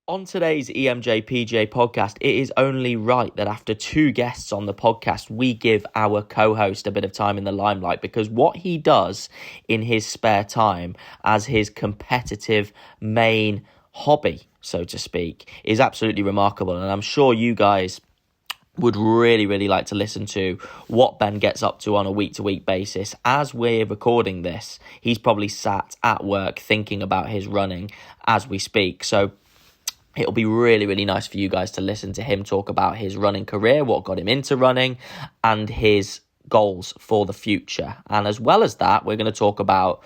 On today's EMJ podcast, it is only right that after two guests on the podcast, we give our co-host a bit of time in the limelight, because what he does in his spare time as his competitive main hobby, so to speak, is absolutely remarkable. And I'm sure you guys would really like to listen to what Ben gets up to on a week-to-week basis. As we're recording this, he's probably sat at work thinking about his running as we speak. So it'll be really nice for you guys to listen to him talk about his running career, what got him into running, and his goals for the future. And as well as that, we're going to talk about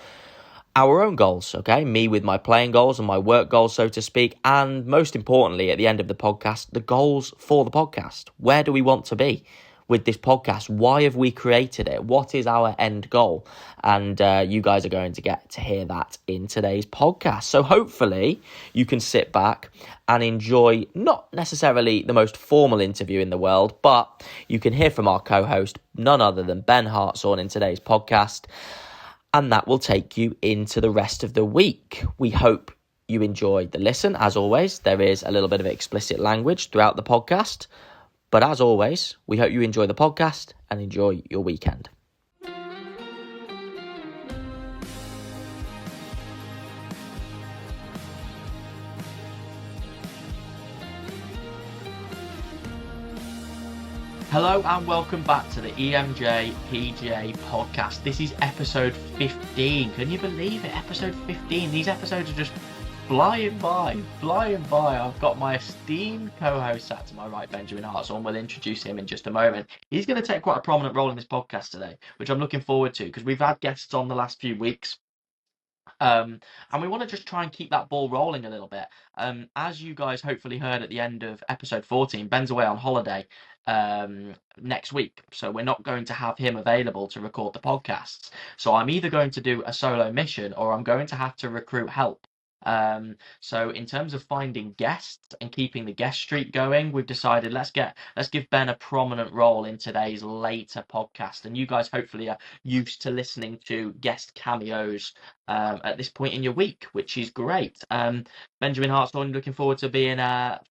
our own goals, okay? Me with my playing goals and my work goals, so to speak. And most importantly, at the end of the podcast, the goals for the podcast. Where do we want to be with this podcast? Why have we created it? What is our end goal? And you guys are going to get to hear that in today's podcast. So hopefully you can sit back and enjoy not necessarily the most formal interview in the world, but you can hear from our co-host, none other than Ben Hartshorne, in today's podcast. And that will take you into the rest of the week. We hope you enjoyed the listen. As always, there is a little bit of explicit language throughout the podcast. But as always, we hope you enjoy the podcast and enjoy your weekend. Hello and welcome back to the EMJ PJ podcast. This is episode 15. Can you believe it? Episode 15. These episodes are just flying by. I've got my esteemed co-host sat to my right, Benjamin Hartshorne. We'll introduce him in just a moment. He's going to take quite a prominent role in this podcast today, which I'm looking forward to, because we've had guests on the last few weeks. And we want to just try and keep that ball rolling a little bit. As you guys hopefully heard at the end of episode 14, Ben's away on holiday next week, so we're not going to have him available to record the podcasts. So I'm either going to do a solo mission, or I'm going to have to recruit help. So in terms of finding guests and keeping the guest streak going, we've decided let's give Ben a prominent role in today's later podcast. And you guys hopefully are used to listening to guest cameos at this point in your week, which is great. Benjamin Hartshorne, looking forward to being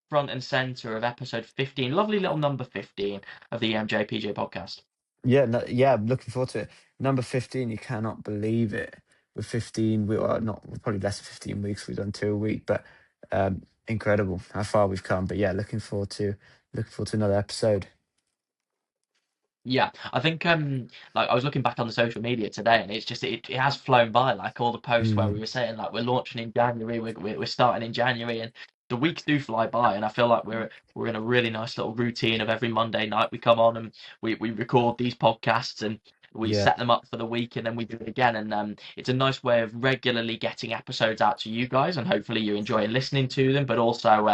front and center of episode 15, lovely little number 15 of the MJPJ podcast. I'm looking forward to it. Number 15, you cannot believe it. With 15, we are not probably less than 15 weeks. We've done 2 a week, but incredible how far we've come. But yeah, looking forward to another episode. Yeah, I think like I was looking back on the social media today, and it's just it has flown by. Like all the posts where we were saying like we're launching in January, we're starting in January, and the weeks do fly by. And I feel like we're in a really nice little routine of every Monday night we come on and we record these podcasts, and we Yeah. set them up for the week, and then we do it again. And it's a nice way of regularly getting episodes out to you guys, and hopefully you enjoy listening to them, but also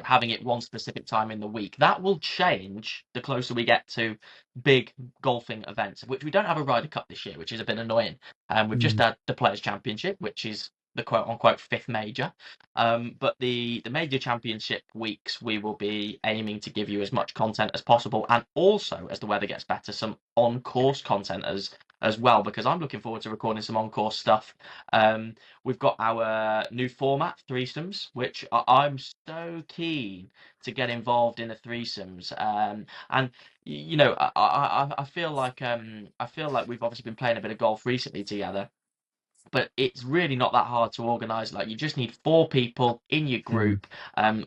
having it one specific time in the week. That will change the closer we get to big golfing events, which we don't have a Ryder Cup this year, which is a bit annoying. We've just had the Players' Championship, which is the quote-unquote fifth major. But the major championship weeks, we will be aiming to give you as much content as possible, and also, as the weather gets better, some on-course content as well, because I'm looking forward to recording some on-course stuff. We've got our new format, threesomes, which I'm so keen to get involved in the threesomes. And I feel like we've obviously been playing a bit of golf recently together, but it's really not that hard to organise. Like, you just need 4 people in your group.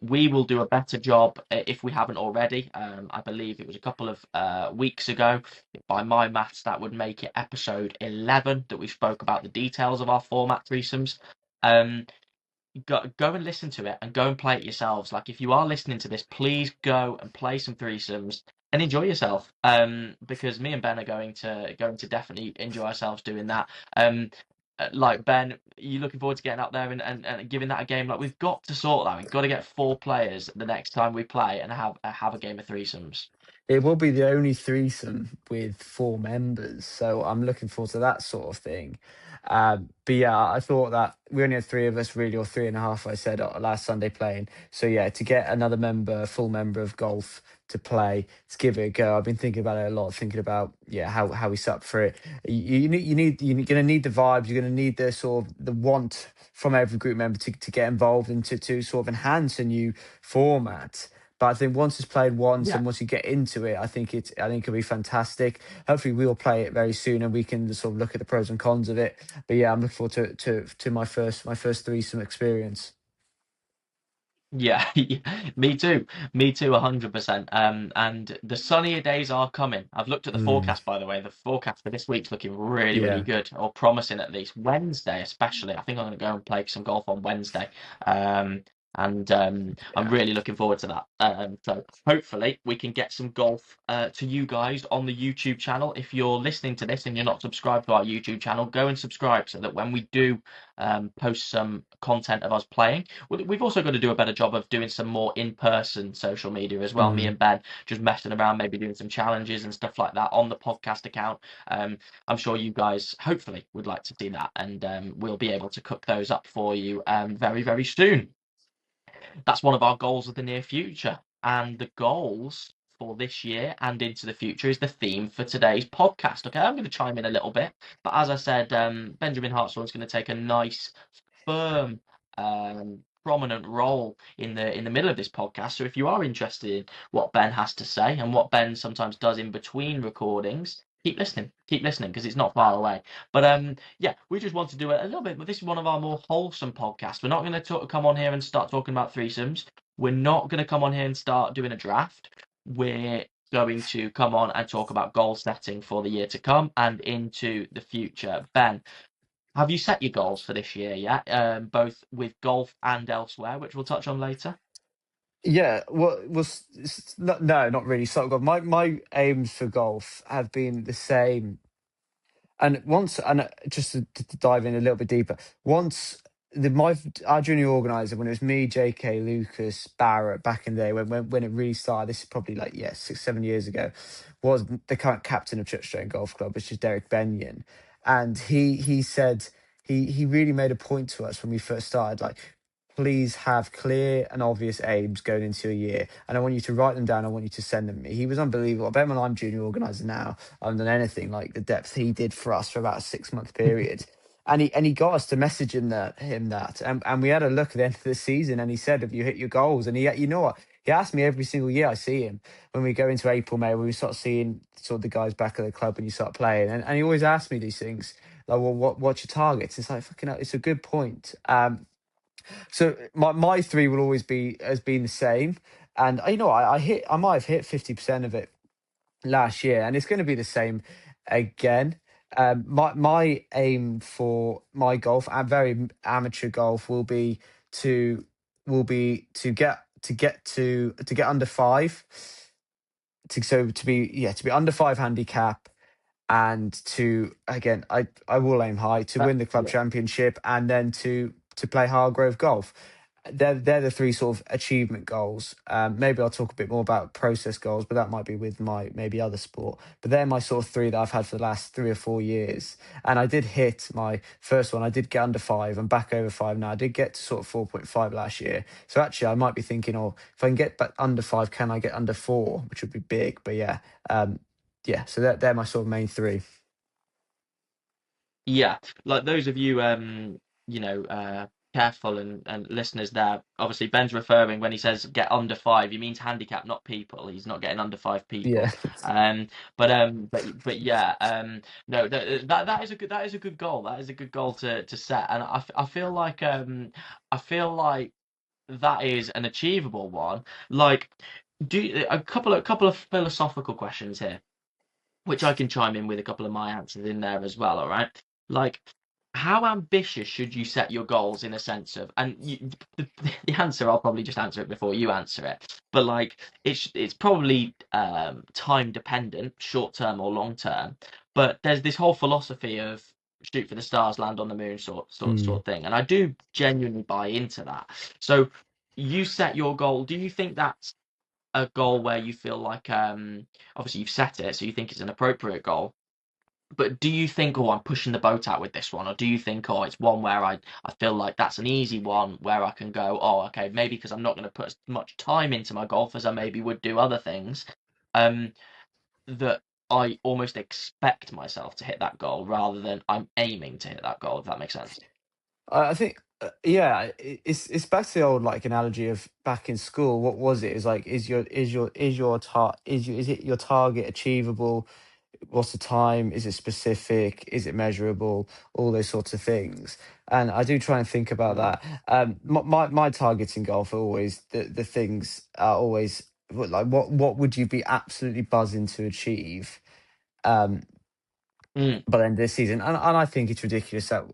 We will do a better job if we haven't already. I believe it was a couple of weeks ago. By my maths, that would make it episode 11 that we spoke about the details of our format threesomes. Go and listen to it and go and play it yourselves. Like, if you are listening to this, please go and play some threesomes and enjoy yourself. Because me and Ben are going to definitely enjoy ourselves doing that. Like, Ben, are you looking forward to getting out there and giving that a game? Like, we've got to sort that. We've got to get 4 players the next time we play and have a game of threesomes. It will be the only threesome with four members, so I'm looking forward to that sort of thing. But yeah, I thought that we only had three of us really, or three and a half. I said last Sunday playing. So yeah, to get another member, full member of golf to play, to give it a go. I've been thinking about it a lot, thinking about how we set up for it. You're going to need the vibes. You're going to need the sort of the want from every group member to get involved and to sort of enhance a new format. But I think once it's played once Yeah. and once you get into it, I think it'll be fantastic. Hopefully we'll play it very soon and we can sort of look at the pros and cons of it. But yeah, I'm looking forward to my first threesome experience. Yeah, me too. Me too, 100%. And the sunnier days are coming. I've looked at the Mm, forecast, by the way. The forecast for this week's looking really, really yeah, good, or promising at least. Wednesday, especially. I think I'm going to go and play some golf on Wednesday. Um, and I'm yeah. really looking forward to that. So hopefully we can get some golf to you guys on the YouTube channel. If you're listening to this and you're not subscribed to our YouTube channel, go and subscribe so that when we do post some content of us playing, we've also got to do a better job of doing some more in-person social media as well. Me Mm. and Ben just messing around, maybe doing some challenges and stuff like that on the podcast account. I'm sure you guys hopefully would like to see that, and we'll be able to cook those up for you very, very soon. That's one of our goals of the near future. And the goals for this year and into the future is the theme for today's podcast. Okay, I'm going to chime in a little bit, but as I said, Benjamin Hartshorne is going to take a nice, firm, prominent role in the middle of this podcast. So if you are interested in what Ben has to say and what Ben sometimes does in between recordings, keep listening because it's not far away. But yeah, we just want to do it a little bit, but this is one of our more wholesome podcasts. We're not going to come on here and start talking about threesomes. We're not going to come on here and start doing a draft. We're going to come on and talk about goal setting for the year to come and into the future. Ben, have you set your goals for this year yet? Both with golf and elsewhere, which we'll touch on later. Yeah, well, no, not really. So, my aims for golf have been the same. And once, and just to dive in a little bit deeper, once our junior organizer, when it was me, JK, Lucas, Barrett back in the day, when it really started, this is probably like 6, 7 years ago, was the current captain of Churchstone Golf Club, which is Derek Benyon, and he said he really made a point to us when we first started, like, please have clear and obvious aims going into a year, and I want you to write them down. I want you to send them to me. He was unbelievable. I bet when I'm junior organizer now, I haven't done anything like the depth he did for us for about a 6 month period. And he got us to message him that, and we had a look at the end of the season, and he said, "Have you hit your goals?" And you know what? He asked me every single year I see him when we go into April, May, when we start seeing sort of the guys back at the club and you start playing, and he always asks me these things like, "Well, what's your targets?" It's like fucking hell, it's a good point. So my three will always be has been the same, and I might have hit 50% of it last year, and it's going to be the same again. My aim for my golf and very amateur golf to to get under five, to be under five handicap, and to again I will aim high to win the club Yeah. championship, and then to play Hargrove golf. They're the three sort of achievement goals. Maybe I'll talk a bit more about process goals, but that might be with my maybe other sport. But they're my sort of three that I've had for the last 3 or 4 years. And I did hit my first one. I did get under five. I'm back over five now. I did get to sort of 4.5 last year. So actually, I might be thinking, oh, if I can get back under five, can I get under four, which would be big. But yeah. So they're my sort of main three. Yeah, like those of you, careful and listeners there. Obviously, Ben's referring when he says get under five, he means handicap, not people. He's not getting under five Yeah. people. Um, but yeah, no, that is a good goal. That is a good goal to set, and I feel like I feel like that is an achievable one. Like, a couple of philosophical questions here, which I can chime in with a couple of my answers in there as well. All right, like, how ambitious should you set your goals in a sense of, and the answer, I'll probably just answer it before you answer it, but like it's probably time dependent, short term or long term. But there's this whole philosophy of shoot for the stars, land on the moon Mm. sort of thing, and I do genuinely buy into that. So you set your goal. Do you think that's a goal where you feel like obviously you've set it, so you think it's an appropriate goal. But do you think, oh, I'm pushing the boat out with this one, or do you think, oh, it's one where I feel like that's an easy one where I can go, oh, okay, maybe because I'm not going to put as much time into my golf as I maybe would do other things, um, that I almost expect myself to hit that goal rather than I'm aiming to hit that goal, if that makes sense. I think, yeah, it's back to the old like analogy of back in school. What was it? Is like, is it your target achievable? What's the time? Is it specific? Is it measurable? All those sorts of things. And I do try and think about Mm. that. My targets in golf are always the things are always like what would you be absolutely buzzing to achieve? Um, Mm. by the end of this season. And I think it's ridiculous that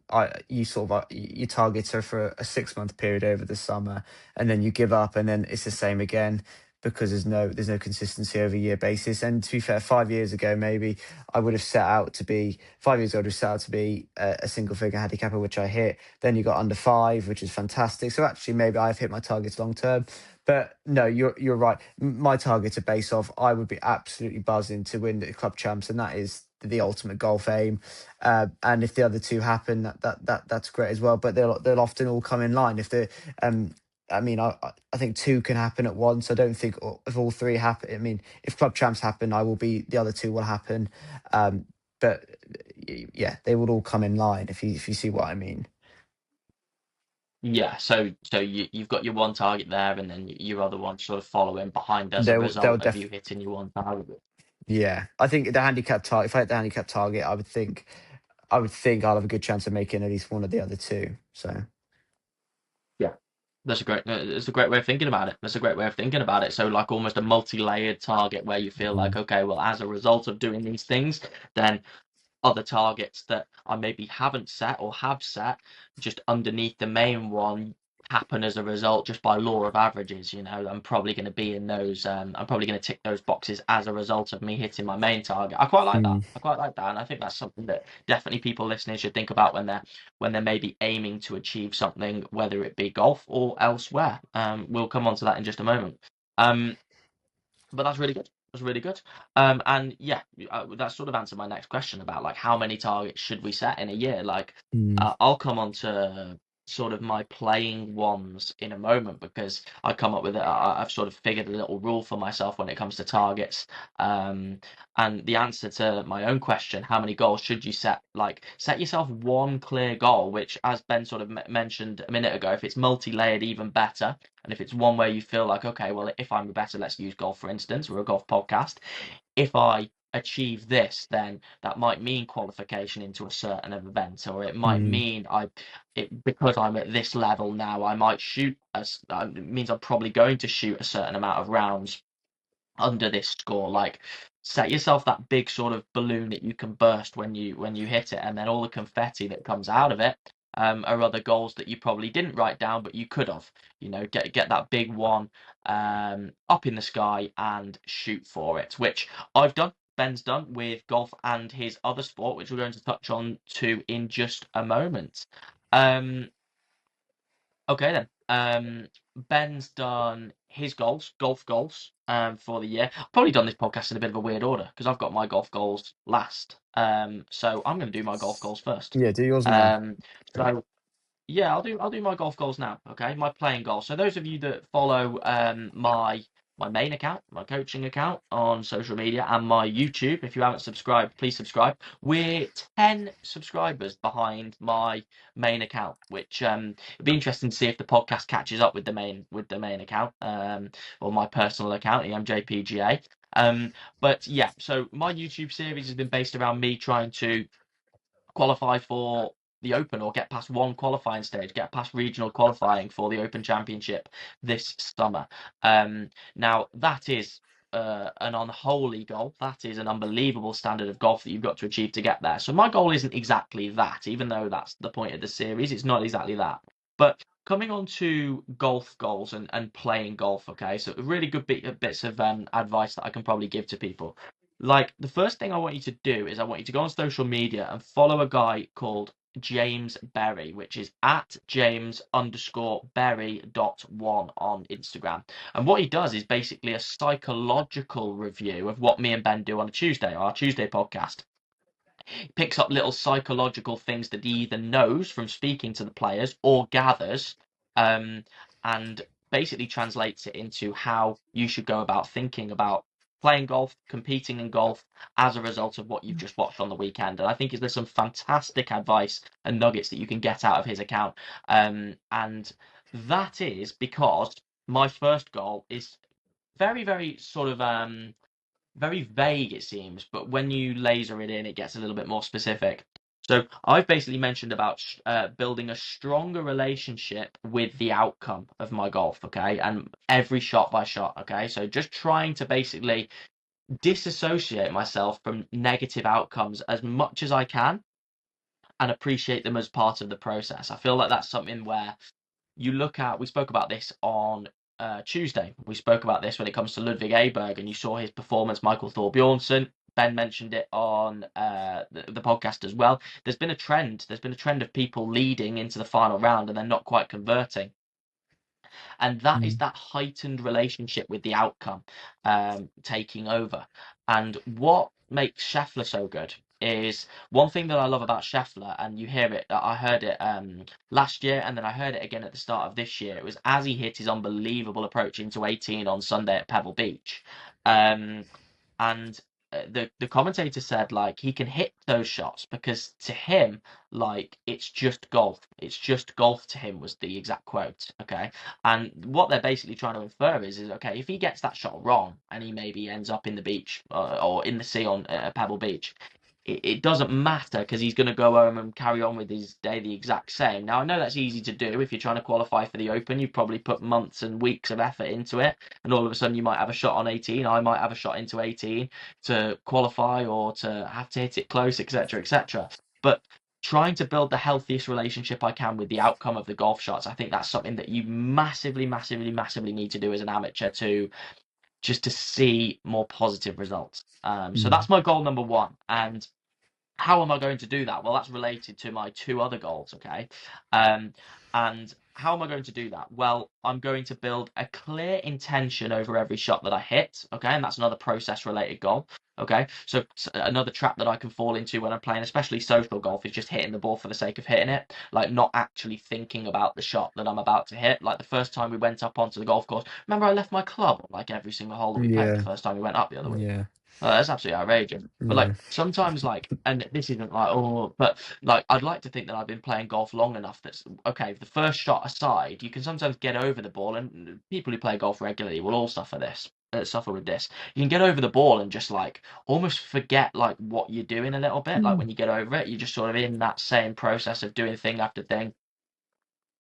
you sort of your targets are for a 6 month period over the summer, and then you give up, and then it's the same again because there's no consistency over a year basis. And to be fair, 5 years ago maybe I would have set out to be 5 years ago I would have set out to be a single figure handicapper, which I hit. Then you got under five, which is fantastic. So actually maybe I've hit my targets long term. But no, you're right. My targets are based off. I would be absolutely buzzing to win the club champs, and that is the ultimate golf aim. And if the other two happen, that's great as well. But they'll often all come in line. If the I mean, I think two can happen at once. I don't think if all three happen. I mean, if club champs happen, I will be the other two will happen. But yeah, they would all come in line if you see what I mean. Yeah, so you've got your one target there, and then your other one sort of following behind as a They'll result of def you hitting your one target. Yeah, I think the handicap target. If I hit the handicap target, I would think I'll have a good chance of making at least one of the other two. So Yeah, that's a great way of thinking about it. That's a great way of thinking about it. So like almost a multi-layered target where you feel like, mm, okay, well, as a result of doing these things, then other targets that I maybe haven't set or have set just underneath the main one happen as a result just by law of averages. I'm probably going to be in those. I'm probably going to tick those boxes as a result of me hitting my main target. I quite like that. mm, I quite like that, and I think that's something that definitely people listening should think about when they're maybe aiming to achieve something, whether it be golf or elsewhere. We'll come on to that in just a moment. Um, but that's really good. That's really good. And yeah, that sort of answered my next question about like how many targets should we set in a year. Like, mm, I'll come on to sort of my playing ones in a moment because I come up with it. I've sort of figured a little rule for myself when it comes to targets. Um, and the answer to my own question, how many goals should you set? Like, set yourself one clear goal, which, as Ben sort of mentioned a minute ago, if it's multi-layered, even better. And if it's one where you feel like, okay, well, if I'm better, let's use golf, for instance, we're a golf podcast. If I achieve this, then that might mean qualification into a certain event, or it might mm, mean because I'm at this level now, I might shoot as it means I'm probably going to shoot a certain amount of rounds under this score. Like, set yourself that big sort of balloon that you can burst when you hit it, and then all the confetti that comes out of it are other goals that you probably didn't write down, but you could have. Get that big one up in the sky and shoot for it, which I've done. Ben's done with golf and his other sport, which we're going to touch on to in just a moment. Um, Okay then. Ben's done his golf goals, for the year. I've probably done this podcast in a bit of a weird order because I've got my golf goals last. So I'm going to do my golf goals first. yeah, do yours now. Um, so yeah, I'll do my golf goals now. Okay, my playing goals. So those of you that follow my main account, my coaching account on social media, and my YouTube, if you haven't subscribed, please subscribe. We're 10 subscribers behind my main account, which it'd be interesting to see if the podcast catches up with the main account, or my personal account, EMJPGA. But yeah, so my YouTube series has been based around me trying to qualify for the Open or get past one qualifying stage, get past regional qualifying for the Open Championship this summer. Now that is an unholy goal. That is an unbelievable standard of golf that you've got to achieve to get there. So my goal isn't exactly that, even though that's the point of the series. It's not exactly that. But coming on to golf goals and playing golf, okay, so really good bits of advice that I can probably give to people. Like, the first thing I want you to do is I want you to go on social media and follow a guy called James Berry, which is at James_Berry.1 on Instagram. And what he does is basically a psychological review of what me and Ben do on a Tuesday, our Tuesday podcast. He picks up little psychological things that he either knows from speaking to the players or gathers, um, and basically translates it into how you should go about thinking about playing golf, competing in golf as a result of what you've just watched on the weekend. And I think there's some fantastic advice and nuggets that you can get out of his account. And that is because my first goal is very, very sort of very vague, it seems, but when you laser it in, it gets a little bit more specific. So I've basically mentioned about building a stronger relationship with the outcome of my golf, okay, and every shot by shot, okay. So just trying to basically disassociate myself from negative outcomes as much as I can and appreciate them as part of the process. I feel like that's something where you look at, we spoke about this on Tuesday. We spoke about this when it comes to Ludwig Aberg, and you saw his performance, Michael Thorbjornsson. Ben mentioned it on the podcast as well. There's been a trend. There's been a trend of people leading into the final round and then not quite converting, and that is Mm. that heightened relationship with the outcome taking over. And what makes Scheffler so good is one thing that I love about Scheffler, and you hear it. I heard it last year, and then I heard it again at the start of this year. It was as he hit his unbelievable approach into 18 on Sunday at Pebble Beach. Um, and the commentator said like he can hit those shots because to him like it's just golf to him was the exact quote, okay. And what they're basically trying to infer is okay, if he gets that shot wrong and he maybe ends up in the beach or in the sea on Pebble Beach, it doesn't matter because he's going to go home and carry on with his day the exact same. Now, I know that's easy to do. If you're trying to qualify for the Open, you probably put months and weeks of effort into it, and all of a sudden you might have a shot on 18. I might have a shot into 18 to qualify or to have to hit it close, etc., etc. But trying to build the healthiest relationship I can with the outcome of the golf shots, I think that's something that you massively, massively, massively need to do as an amateur to just to see more positive results. So Mm. that's my goal number one. And how am I going to do that? Well, that's related to my two other goals, okay? Um, and how am I going to do that? Well, I'm going to build a clear intention over every shot that I hit, okay? And that's another process related goal, okay? So another trap that I can fall into when I'm playing, especially social golf, is just hitting the ball for the sake of hitting it, like not actually thinking about the shot that I'm about to hit. Like the first time we went up onto the golf course, remember I left my club on like every single hole that we played the Yeah, first time we went up the other week. yeah, That's absolutely outrageous. But like yeah. sometimes, like, and this isn't like, oh, but like, I'd like to think that I've been playing golf long enough that's okay. The first shot aside, you can sometimes get over the ball, and people who play golf regularly will all suffer this. Suffer with this. You can get over the ball and just like almost forget like what you're doing a little bit. Like Mm. when you get over it, you're just sort of in that same process of doing thing after thing.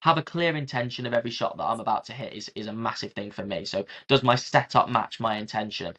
Have a clear intention of every shot that I'm about to hit is a massive thing for me. So does my setup match my intention?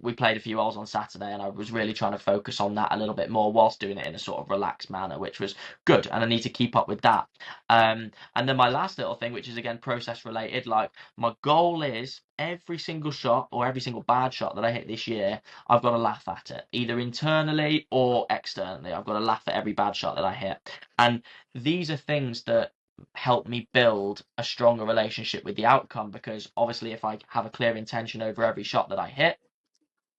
We played a few holes on Saturday, and I was really trying to focus on that a little bit more whilst doing it in a sort of relaxed manner, which was good. And I need to keep up with that. And then my last little thing, which is again process related, like my goal is every single shot or every single bad shot that I hit this year, I've got to laugh at it, either internally or externally. I've got to laugh at every bad shot that I hit. And these are things that help me build a stronger relationship with the outcome, because obviously if I have a clear intention over every shot that I hit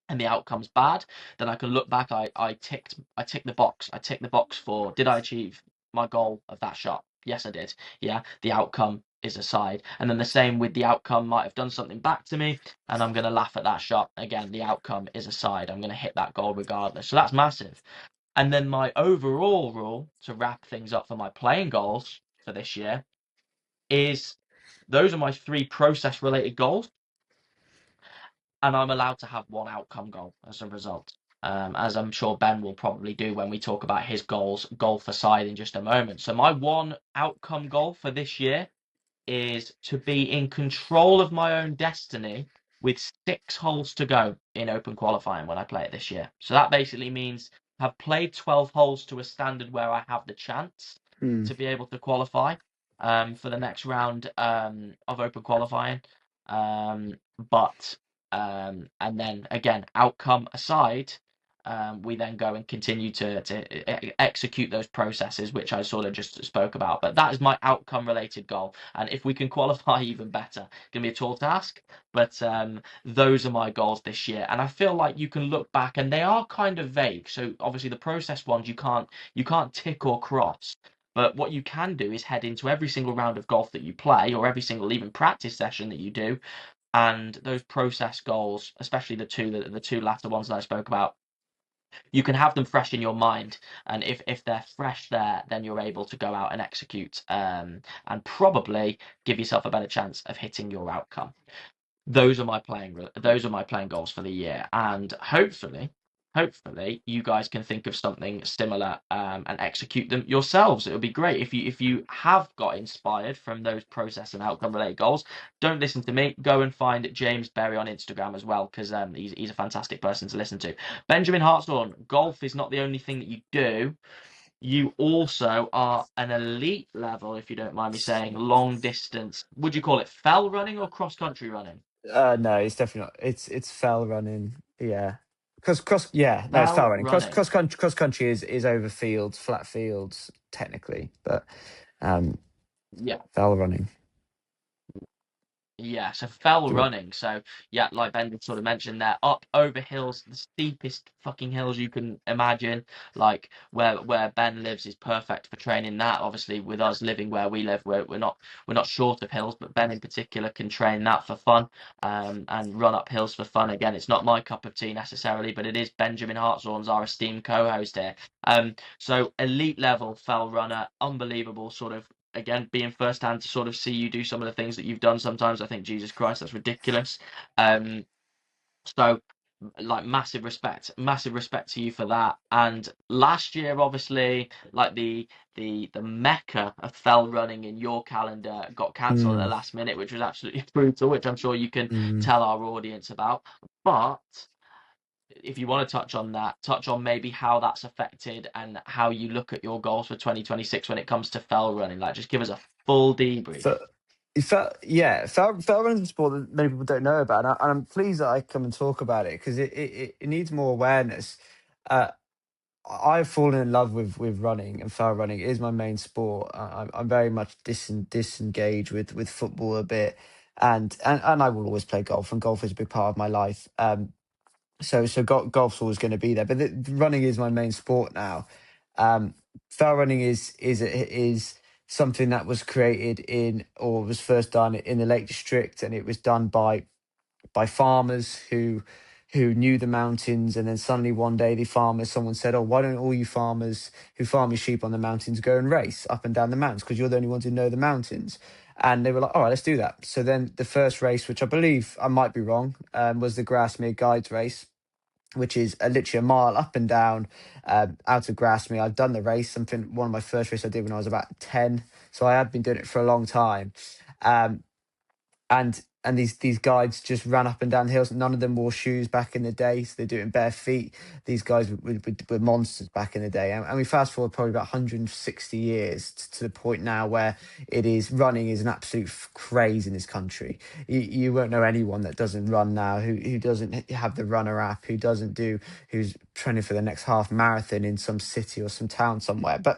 and the outcome's bad, then I can look back. I ticked the box. I ticked the box for, did I achieve my goal of that shot? Yes, I did. Yeah, the outcome is aside. And then the same with the outcome might have done something back to me, and I'm gonna laugh at that shot. Again, the outcome is aside. I'm gonna hit that goal regardless. So that's massive. And then my overall rule to wrap things up for my playing goals for this year is those are my three process related goals, and I'm allowed to have one outcome goal as a result. As I'm sure Ben will probably do when we talk about his goals, golf aside, in just a moment. So my one outcome goal for this year is to be in control of my own destiny with 6 holes to go in open qualifying when I play it this year. So that basically means I've played 12 holes to a standard where I have the chance Mm. to be able to qualify for the next round of open qualifying. But and then again, outcome aside, we then go and continue to execute those processes, which I sort of just spoke about. But that is my outcome related goal. And if we can qualify, even better. It's going to be a tall task, but those are my goals this year. And I feel like you can look back and they are kind of vague. So obviously the process ones you can't tick or cross. But what you can do is head into every single round of golf that you play, or every single even practice session that you do, and those process goals, especially the two latter ones that I spoke about, you can have them fresh in your mind, and if they're fresh there, then you're able to go out and execute, and probably give yourself a better chance of hitting your outcome. Those are my playing goals for the year, and hopefully you guys can think of something similar, and execute them yourselves. It would be great if you have got inspired from those process and outcome related goals. Don't listen to me. Go and find James Berry on Instagram as well, because he's a fantastic person to listen to. Benjamin Hartshorne, golf is not the only thing that you do. You also are an elite level, if you don't mind me saying, long distance. Would you call it fell running or cross country running? No, it's definitely not. It's fell running. Yeah, Yeah, no, it's fell Fell running. running. Cross country is over fields, flat fields technically, but um, Yeah. fell running. Yeah, so fell Do running. So yeah, like Ben sort of mentioned, they're up over hills, the steepest fucking hills you can imagine. Like where Ben lives is perfect for training that. Obviously, with us living where we live, we're not short of hills, but Ben in particular can train that for fun, and run up hills for fun. Again, it's not my cup of tea necessarily, but it is Benjamin Hartshorn's, our esteemed co-host here. So elite level fell runner, unbelievable sort of, again, being first hand to sort of see you do some of the things that you've done sometimes. I think, Jesus Christ, that's ridiculous. um so, like, massive respect to you for that. And last year, obviously, like the mecca of fell running in your calendar got cancelled at the mm, last minute, which was absolutely brutal, which I'm sure you can mm. tell our audience about. But if you want to touch on that, touch on maybe how that's affected and how you look at your goals for 2026 when it comes to fell running. Like, just give us a full debrief. So, fell running is a sport that many people don't know about, and I'm pleased that I come and talk about it because it needs more awareness. Uh, I've fallen in love with running, and fell running is my main sport. I'm very much disengaged with football a bit, and I will always play golf, and golf is a big part of my life. Golf's always going to be there, but running is my main sport now. Um, Fell running is something that was created in, or was first done in, the Lake District, and it was done by farmers who knew the mountains. And then suddenly one day, someone said, "Oh, why don't all you farmers who farm your sheep on the mountains go and race up and down the mountains, because you're the only ones who know the mountains." And they were like, "All right, let's do that." So then the first race, which I believe, I might be wrong, was the Grassmere Guides race, which is literally a mile up and down, out of Grassmere. I've done the race, one of my first races I did when I was about 10. So I had been doing it for a long time. Um, and these guides just ran up and down hills. None of them wore shoes back in the day, so they do it in bare feet. These guys were monsters back in the day, and we fast forward probably about 160 years to the point now where running is an absolute craze in this country. You won't know anyone that doesn't run now, who doesn't have the runner app, who's training for the next half marathon in some city or some town somewhere. But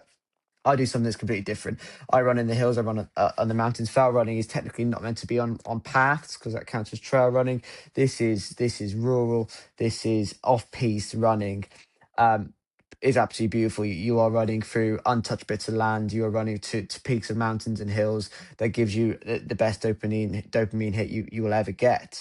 I do something that's completely different. I run in the hills. I run on the mountains. Trail running is technically not meant to be on paths, because that counts as trail running. This is rural. This is off piste running. Um, is absolutely beautiful. You are running through untouched bits of land. You are running to peaks of mountains and hills that gives you the best dopamine hit you will ever get.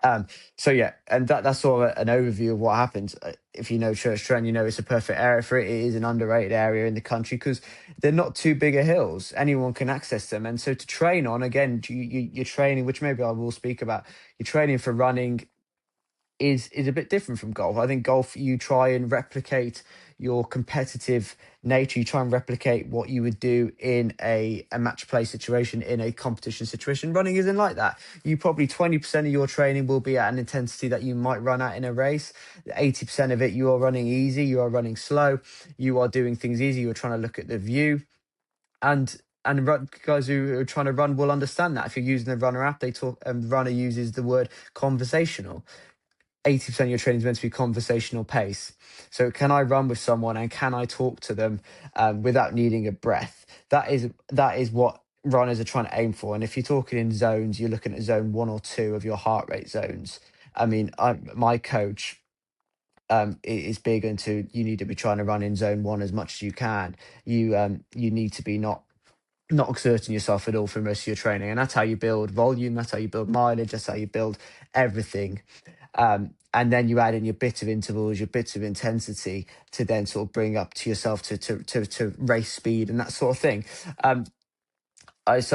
Um, so yeah, and that's sort of an overview of what happens. If you know Church Trent, you know it's a perfect area for it. It is an underrated area in the country because they're not too big a hills. Anyone can access them, and so to train on, again, you're training, which maybe I will speak about. You're training for running is a bit different from golf. I think golf, you try and replicate your competitive nature. You try and replicate what you would do in a match play situation, in a competition situation. Running isn't like that. You probably 20% of your training will be at an intensity that you might run at in a race. 80% of it, you are running easy, you are running slow, you are doing things easy, you're trying to look at the view. Guys who are trying to run will understand that. If you're using the runner app, they talk, runner uses the word conversational. 80% of your training is meant to be conversational pace. So can I run with someone and can I talk to them without needing a breath? That is what runners are trying to aim for. And if you're talking in zones, you're looking at zone 1 or 2 of your heart rate zones. I mean, my coach is big into, you need to be trying to run in zone 1 as much as you can. You need to be not exerting yourself at all for most of your training, and that's how you build volume. That's how you build mileage. That's how you build everything. And then you add in your bit of intervals, your bits of intensity to then sort of bring up to yourself to race speed and that sort of thing. I've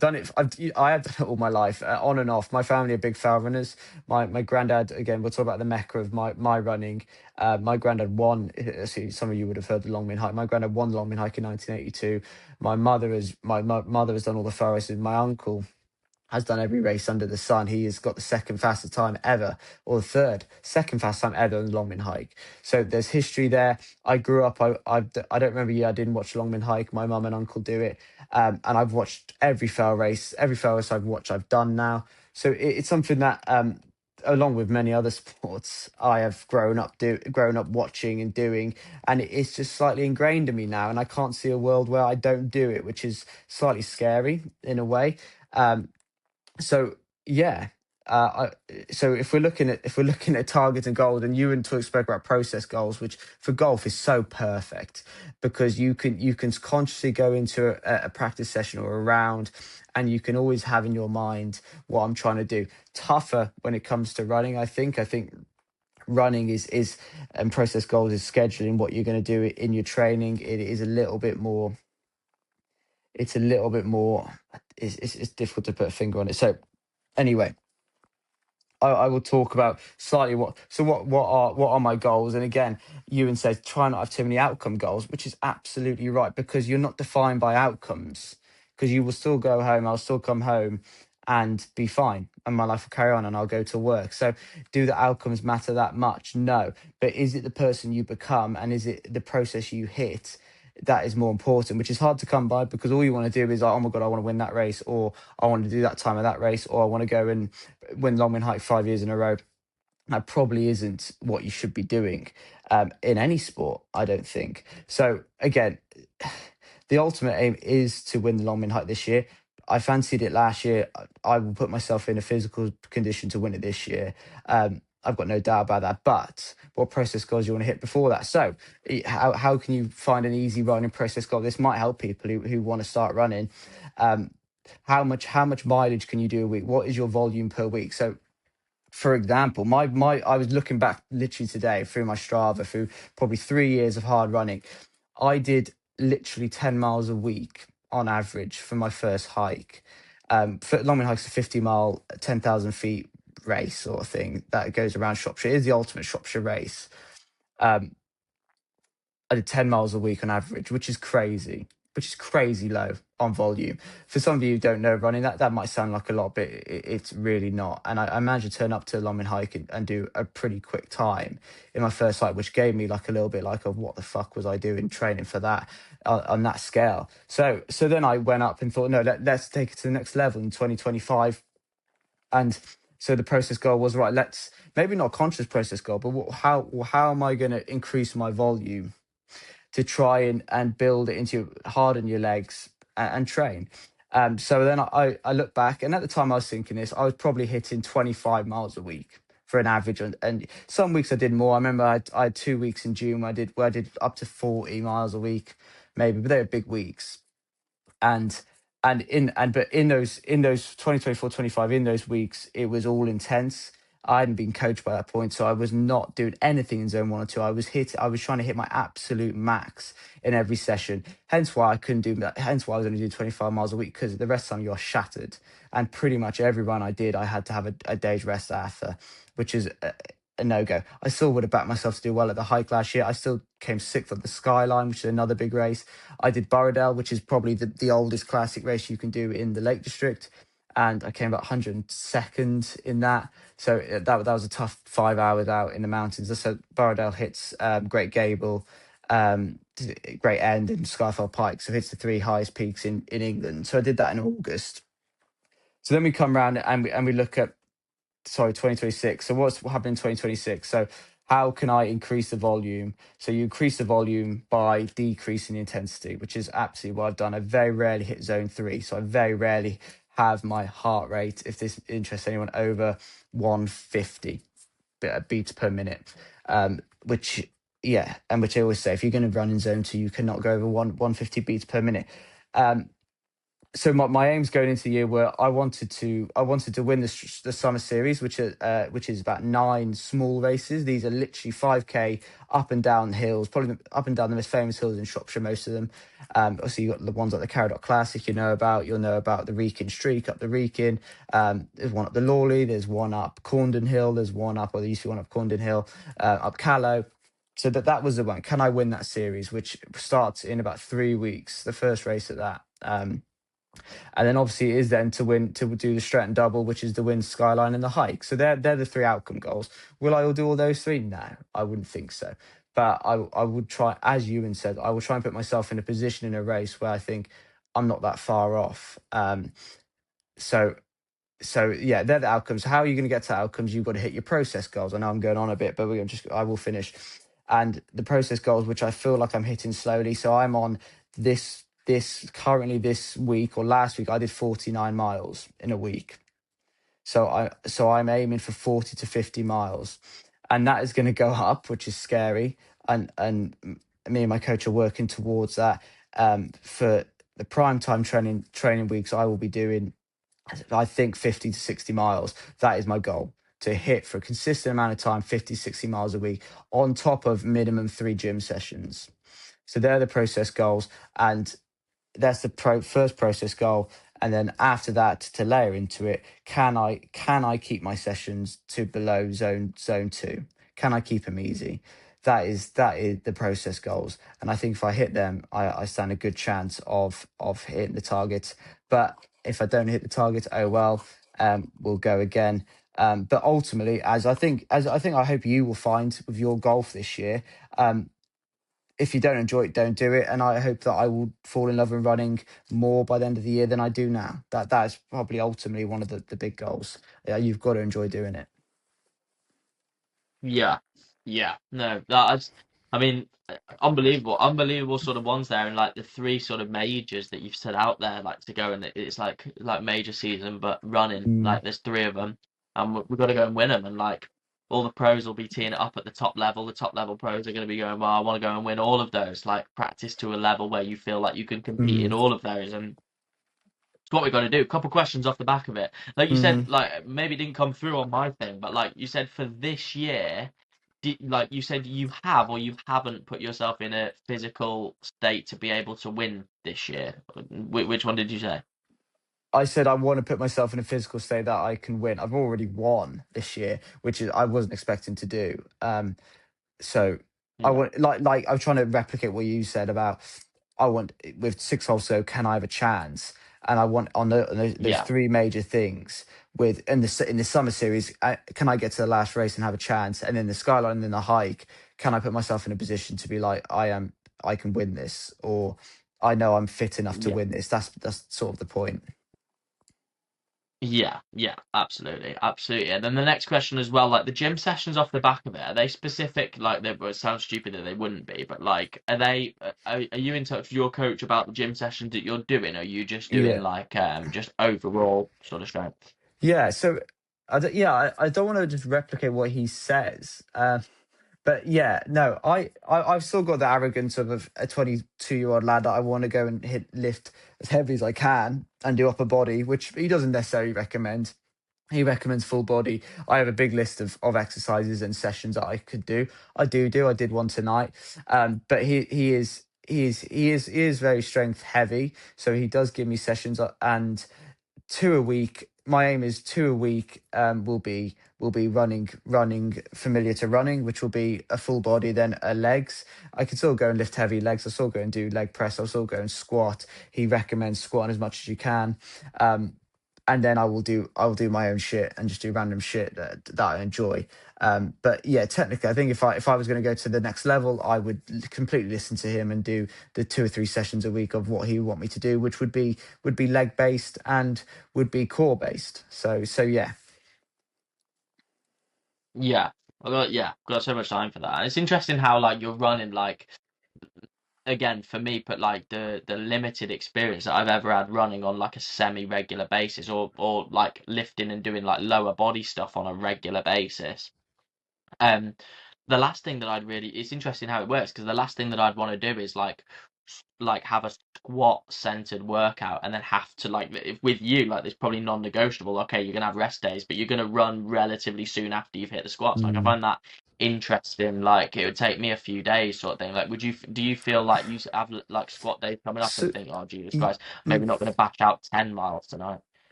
done it. I have done it all my life, on and off. My family are big trail runners. My granddad, again, we'll talk about the mecca of my running. My granddad won. Some of you would have heard the Longmen hike. My granddad won the Longmen hike in 1982. My mother has done all the far races. My uncle has done every race under the sun. He has got the second fastest time ever, or the second fastest time ever on the Longmen hike. So there's history there. I grew up. I don't remember a year I didn't watch the Longmen hike. My mum and uncle do it, and I've watched every fail race. Every fail race I've watched, I've done now. So it's something that, along with many other sports, I have grown up watching and doing, and it's just slightly ingrained in me now. And I can't see a world where I don't do it, which is slightly scary in a way. So yeah, so if we're looking at targets and goals, and Euan spoke about process goals, which for golf is so perfect because you can consciously go into a practice session or a round, and you can always have in your mind what I'm trying to do. Tougher when it comes to running, I think. Running is and process goals is scheduling what you're going to do in your training. It is a little bit more. It's a little bit more. It's difficult to put a finger on it. So anyway, I will talk about slightly what are my goals. And again, Ewan says try not to have too many outcome goals, which is absolutely right, because you're not defined by outcomes, because you will still go home, I'll still come home and be fine, and my life will carry on and I'll go to work. So do the outcomes matter that much? No. But is it the person you become, and is it the process you hit? That is more important, which is hard to come by, because all you want to do is like, oh my god, I want to win that race, or I want to do that time of that race, or I want to go and win Longman Hike 5 years in a row. That probably isn't what you should be doing in any sport, I don't think. So again, the ultimate aim is to win the Longman Hike this year. I fancied it last year. I will put myself in a physical condition to win it this year. I've got no doubt about that. But what process goals you want to hit before that? So how can you find an easy running process goal? This might help people who want to start running. How much mileage can you do a week? What is your volume per week? So for example, I was looking back literally today through my Strava, through probably 3 years of hard running. I did literally 10 miles a week on average for my first hike. For Longman Hike's a 50-mile, 10,000 feet race sort of thing that goes around Shropshire. It is the ultimate Shropshire race. I did 10 miles a week on average, which is crazy low on volume. For some of you who don't know running, that might sound like a lot, but it's really not. And I managed to turn up to a Longman Hike and do a pretty quick time in my first hike, which gave me like a little bit like of what the fuck was I doing training for that on that scale. So then I went up and thought, no, let's take it to the next level in 2025. And so the process goal was, right, let's maybe not a conscious process goal, but how am I going to increase my volume to try and build it into harden your legs and train. So then I look back, and at the time I was thinking this, I was probably hitting 25 miles a week for an average, and some weeks I did more. I remember I had 2 weeks in June where I did up to 40 miles a week, maybe, but they were big weeks. But in those 2024, 25, in those weeks, it was all intense. I hadn't been coached by that point, so I was not doing anything in zone 1 or 2. I was trying to hit my absolute max in every session. Hence why I couldn't do that. Hence why I was only doing 25 miles a week, because the rest of the time you are shattered. And pretty much every run I did, I had to have a day's rest after, which is a no-go. I still would have backed myself to do well at the hike last year. I still came sixth at the Skyline, which is another big race. I did Borrowdale, which is probably the oldest classic race you can do in the Lake District, and I came about 102nd in that. So that was a tough 5 hours out in the mountains. So Borrowdale hits Great Gable, Great End, and Skyfell Pike. So it hits the three highest peaks in England. So I did that in August. So then we come around and we look at sorry, 2026. So what's happening in 2026? So how can I increase the volume? So you increase the volume by decreasing the intensity, which is absolutely what I've done. I very rarely hit zone 3. So I very rarely have my heart rate, if this interests anyone, over 150 beats per minute. Which, yeah, and which I always say, if you're going to run in zone 2, you cannot go over 150 beats per minute. So my aim's going into the year where I wanted to win the summer series, which is about 9 small races. These are literally 5k up and down hills, probably up and down the most famous hills in Shropshire, most of them. Obviously you got the ones like the Caradoc Classic, you'll know about the Wrekin Streak up the Wrekin. There's one up the Lawley, there's one up Corndon Hill, there's one up, or there used to be one up Corndon Hill, up Callow. So that was the one. Can I win that series, which starts in about 3 weeks, the first race of that. And then obviously it is then to do the Stretton Double, which is the win Skyline and the hike. So they're the 3 outcome goals. Will I all do all those 3? No, I wouldn't think so. But I would try, as Euan said, I will try and put myself in a position in a race where I think I'm not that far off. So yeah, they're the outcomes. How are you going to get to outcomes? You've got to hit your process goals. I know I'm going on a bit, but I will finish. And the process goals, which I feel like I'm hitting slowly. So I'm on currently this week, or last week, I did 49 miles in a week. So I'm aiming for 40 to 50 miles, and that is going to go up, which is scary. And me and my coach are working towards that. For the prime time training weeks, I will be doing, I think, 50 to 60 miles. That is my goal, to hit for a consistent amount of time, 50, 60 miles a week, on top of minimum 3 gym sessions. So they're the process goals. And that's the first process goal. And then after that, to layer into it, can I keep my sessions to below zone 2? Can I keep them easy? That is the process goals. And I think if I hit them, I stand a good chance of hitting the target. But if I don't hit the target, oh well, we'll go again. But ultimately, as I hope you will find with your golf this year, if you don't enjoy it, don't do it. And I hope that I will fall in love with running more by the end of the year than I do now. That is probably ultimately one of the big goals. Yeah, you've got to enjoy doing it. Yeah, yeah, no, that's, I mean, unbelievable sort of ones there, and like the 3 sort of majors that you've set out there, like to go, and it's like major season, but running, Mm, like there's 3 of them, and we've got to go and win them, and like all the pros will be teeing it up at the top level. The top level pros are going to be going, well, I want to go and win all of those, like practice to a level where you feel like you can compete in mm, all of those, and it's what we're going to do. A couple questions off the back of it. Like you said, mm. like maybe it didn't come through on my thing, but like you said for this year, like you said you have or you haven't put yourself in a physical state to be able to win this year. Which one did you say? I said I want to put myself in a physical state that I can win. I've already won this year, which is I wasn't expecting to do. So I Yeah, want, like I'm trying to replicate what you said about, I want with 6 holes, so can I have a chance? And I want on those yeah, 3 major things with in the summer series, can I get to the last race and have a chance? And then the skyline and then the hike, can I put myself in a position to be like, I can win this, or I know I'm fit enough to yeah. win this. That's sort of the point. Yeah, yeah, absolutely, absolutely. And then the next question as well, like the gym sessions off the back of it, are they specific? Like, they, well, it sounds stupid that they wouldn't be, but like, are they? Are you in touch with your coach about the gym sessions that you're doing? Or are you just doing Yeah. like just overall sort of strength? Yeah. So, I don't want to just replicate what he says. But yeah, no, I've still got the arrogance of a 22-year-old lad that I want to go and lift as heavy as I can and do upper body, which he doesn't necessarily recommend. He recommends full body. I have a big list of exercises and sessions that I could do. I do. I did one tonight. But he is very strength heavy. So he does give me sessions, and 2 a week. My aim is 2 a week. Will be running familiar to running, which will be a full body, then a legs. I can still go and lift heavy legs. I'll still go and do leg press. I'll still go and squat. He recommends squatting as much as you can. And then I will do my own shit and just do random shit that I enjoy. But yeah, technically, I think if I was going to go to the next level, I would completely listen to him and do the 2 or 3 sessions a week of what he would want me to do, which would be leg based and would be core based. So yeah. Yeah. Got so much time for that. And it's interesting how like you're running like again for me, but like the limited experience that I've ever had running on like a semi-regular basis or like lifting and doing like lower body stuff on a regular basis. Um, the last thing that I'd really, it's interesting how it works because the last thing that I'd want to do is like have a squat centered workout and then have to like if with you like there's probably non-negotiable. Okay, you're gonna have rest days, but you're gonna run relatively soon after you've hit the squats. Like I Mm. find that interesting. Like it would take me a few days, sort of thing. Like, do you feel like you have like squat days coming up and So, think, oh Jesus y- Christ, y- maybe not gonna bash out 10 miles tonight?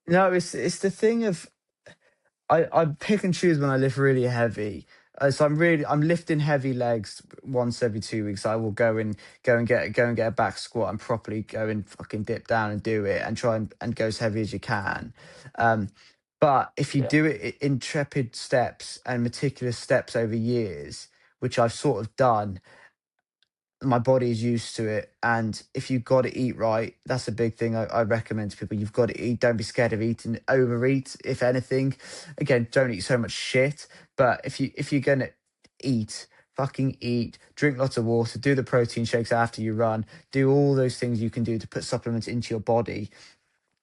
no, it's the thing of I pick and choose when I lift really heavy. So I'm lifting heavy legs once every 2 weeks. I will go and get a back squat and properly go and fucking dip down and do it and try and go as heavy as you can. Um, but if you Yeah, do it in intrepid steps and meticulous steps over years, which I've sort of done, my body is used to it. And if you've got to eat right, that's a big thing I recommend to people. You've got to eat. Don't be scared of eating. Overeat, if anything. Again, don't eat so much shit. But if you're gonna eat, fucking eat. Drink lots of water. Do the protein shakes after you run. Do all those things you can do to put supplements into your body,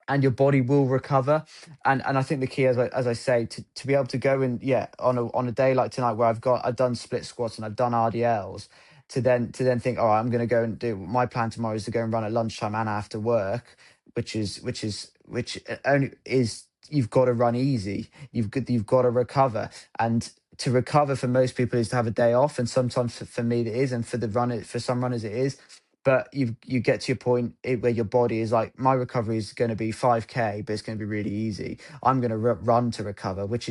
and your body will recover. And I think the key, as I say, to be able to go in, yeah, on a day like tonight where I've done split squats and I've done RDLs, to then think, all right, I'm going to go and do my plan tomorrow is to go and run at lunchtime and after work, which only is you've got to run easy. You've got to recover, and to recover for most people is to have a day off, and sometimes for me it is, and for some runners it is. But you get to your point where your body is like, my recovery is going to be 5K, but it's going to be really easy. I'm going to run to recover, which